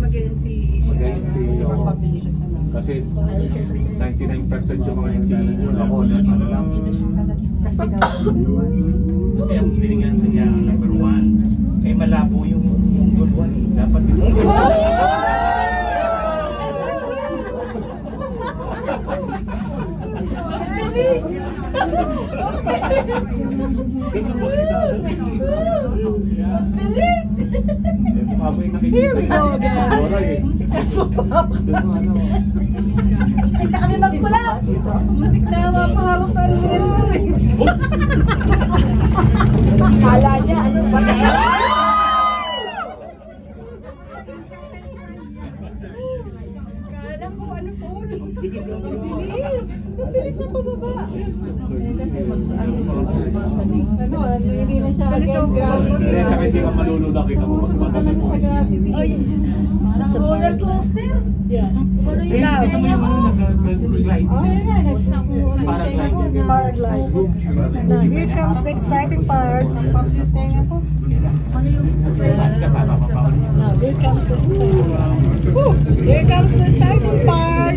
mag-agency. Mag-agency, oo. Kasi 99% yung mga NCE yun. Ako, ano lang. Kasi daw, Kasi ang bilingan sa niya, number 1. Eh malabo yung good one eh. Dapat yung good one. Here we go again. Kita kami magpula. Matik na mapahawak sa akin. Kala niya, ano ba? Kala ko, ano po? Bilis. Mabilis na pababa. Kasi mas, hindi na siya against gravity. Saka hindi ka malulula kita mo. Sa gravity. Parang roller coaster. Yeah. Ito mo yung ano nag-glide. Oh, yun na. Paraglide. Now, here comes the exciting part. Now, here comes the exciting part. Here comes the exciting part.